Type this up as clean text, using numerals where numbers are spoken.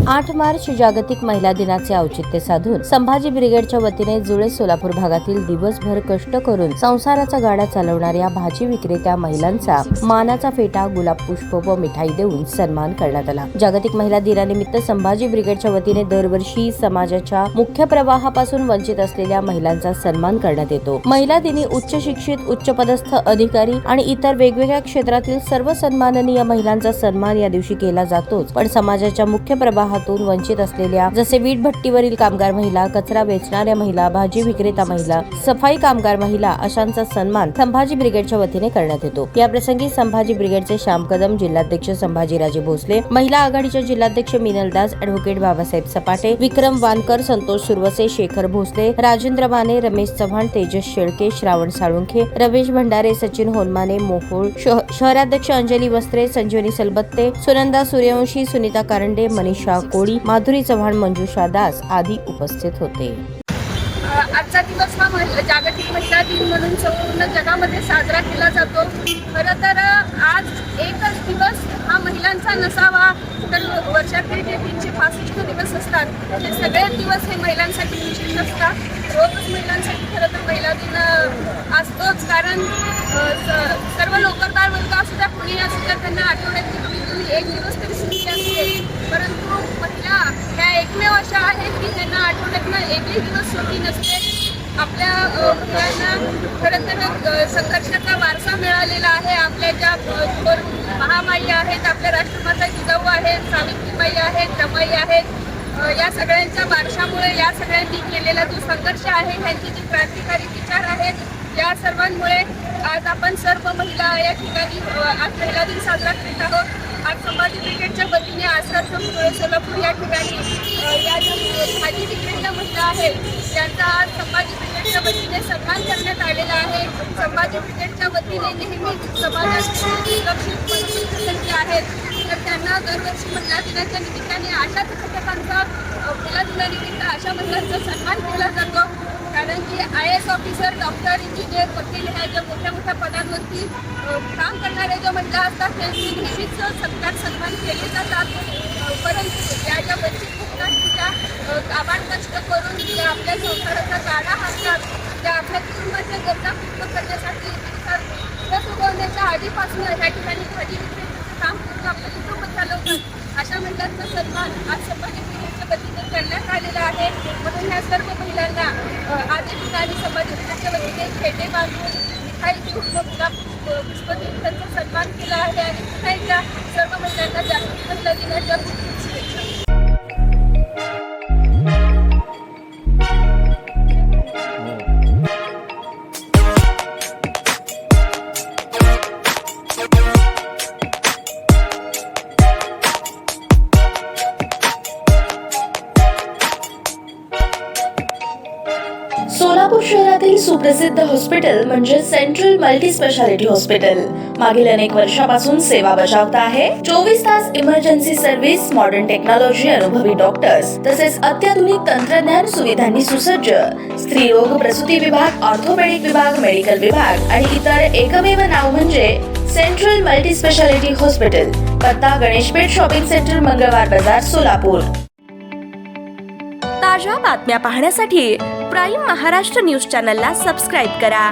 8 मार्च जागतिक महिला दिनाचे औचित्य साधून संभाजी ब्रिगेडच्या वतीने जुळे सोलापूर भागातील दिवसभर कष्ट करून संसाराचा गाडा चालवणाऱ्या भाजी विक्रेत्या महिलांचा मानाचा फेटा, गुलाब पुष्प व मिठाई देऊन सन्मान करण्यात आला। जागतिक महिला दिनानिमित्त संभाजी ब्रिगेडच्या वतीने दरवर्षी समाजाच्या मुख्य प्रवाहापासून वंचित असलेल्या महिलांचा सन्मान करण्यात येतो। महिला दिनी उच्च शिक्षित, उच्च पदस्थ अधिकारी आणि इतर वेगवेगळ्या क्षेत्रातील सर्व सन्माननीय महिलांचा सन्मान या दिवशी केला जातोच, पण समाजाच्या मुख्य प्रवाहातून वंचित असलेल्या जसे वीट भट्टीवरील कामगार महिला, कचरा वेचणाऱ्या महिला, भाजी विक्रेता महिला, सफाई कामगार महिला अशांचा सन्मान संभाजी ब्रिगेडच्या वतीने करण्यात येतो। या प्रसंगी संभाजी ब्रिगेडचे श्याम कदम, जिल्हाध्यक्ष संभाजीराजे भोसले, महिला आघाडीच्या जिल्हाध्यक्ष मिनल दास, ॲडव्होकेट बाबासाहेब सपाटे, विक्रम वानकर, संतोष सुरवसे, शेखर भोसले, राजेंद्र माने, रमेश चव्हाण, तेजस शेळके, श्रावण साळुंखे, रमेश भंडारे, सचिन होनमाने, मोहोळ शहराध्यक्ष अंजली वस्त्रे, संजीवनी सलबत्ते, सुनंदा सूर्यवंशी, सुनीता कारंडे, मनीषा कोळी, माधुरी चव्हाण, मंजुषा दास आदी उपस्थित होते। आजचा दिवस हा जागतिक महिला दिन म्हणून संपूर्ण जगामध्ये साजरा केला जातो। खरं तर आज एकच दिवस हा महिलांचा नसावा, तर वर्षातील जे 365 दिवस असतात ते सगळे दिवस हे महिलांसाठी विशेष असतात। रोजच महिलांसाठी खरं तर महिला दिन असतोच, कारण सर्व नोकरदार वर्ग असू द्या, कुणी असू द्या, त्यांना आठवड्यात तुम्ही एक दिवस तरी सुट्टी असते, परंतु महिला ह्या एकमेव अशा आहेत की त्यांना आठवड्यातनं एकही दिवस सुट्टी नसते। आपल्या महिलांना खरं तर संघर्षाचा वारसा मिळालेला आहे। आपल्या ज्या महामाई आहेत, आपल्या राष्ट्रमाता जिजाऊ आहेत, सावित्रीबाई आहेत, रमाई आहेत, या सगळ्यांच्या वारशामुळे, या सगळ्यांनी केलेला जो संघर्ष आहे, त्यांचे जे क्रांतिकारी विचार आहेत, या सर्वांमुळे आज आपण सर्व महिला या ठिकाणी आज महिला दिन साजरा करीत आहोत। आज संभाजी ब्रिगेडच्या वतीने आसरा सोलापूर या ठिकाणी या ज्या भाजी विक्रेत्या महिला आहेत त्यांचा आज संभाजी ब्रिगेडच्या वतीने सन्मान करण्यात आलेला आहे। संभाजी ब्रिगेडच्या वतीने नेहमीच समाजाची लक्षित आहेत, तर त्यांना दरवर्षी महिला दिनाच्या निमित्ताने अशाच घटकांचा महिला दिनानिमित्त अशा महिलांचा सन्मान केला जातो, कारण की IAS ऑफिसर, डॉक्टर, इंजिनियर, वकील ह्या ज्या मोठ्या मोठ्या पदांवरती काम करणाऱ्या ज्या महिला असतात त्यांची नेहमीच सत्कार सन्मान केले जातात। परंतु या ज्या वंचित घटकांच्या काबाड कष्ट करून ज्या आपल्या संसाराचा गाडा हातात, त्या आपल्या कुटुंबाच्या गरजा पूर्ण करण्यासाठी दिवस उगवण्याच्या आधीपासून या ठिकाणी भाजी विक्रेत्याचं काम करून आपलं कुटुंब चालवतात, अशा महिलांचा सन्मान आज संभाजी ब्रिगेडच्या वतीने करण्यात आलेला आहे। म्हणून ह्या सर्व महिलांना आज या ठिकाणी संभाजी ब्रिगेडच्या वतीने खेटे बांधून मिठाई देऊन गुलाब पुष्प देऊन त्यांचा सन्मान केला आहे आणि पुन्हा एकदा सर्व महिलांना जागतिक महिला दिनाच्या शुभेच्छा। सोलापूर शहरातील सुप्रसिद्ध हॉस्पिटल म्हणजे सेंट्रल मल्टी स्पेशालिटी हॉस्पिटल मागील अनेक वर्षापासून सेवा बजावत आहे। 24 तास इमर्जन्सी सर्व्हिस, मॉडर्न टेक्नॉलॉजी, अनुभवी डॉक्टर्स तसेच अत्याधुनिक तंत्रज्ञान सुविधांनी सुसज्ज स्त्रीरोग, प्रसूती विभाग, ऑर्थोपेडिक विभाग, मेडिकल विभाग आणि इतर एकमेव नाव म्हणजे सेंट्रल मल्टी स्पेशालिटी हॉस्पिटल। पत्ता गणेशपेठ शॉपिंग सेंटर, मंगळवार बाजार, सोलापूर। ताज्या बातम्या पाहण्यासाठी प्राईम महाराष्ट्र न्यूज चॅनलला सबस्क्राईब करा।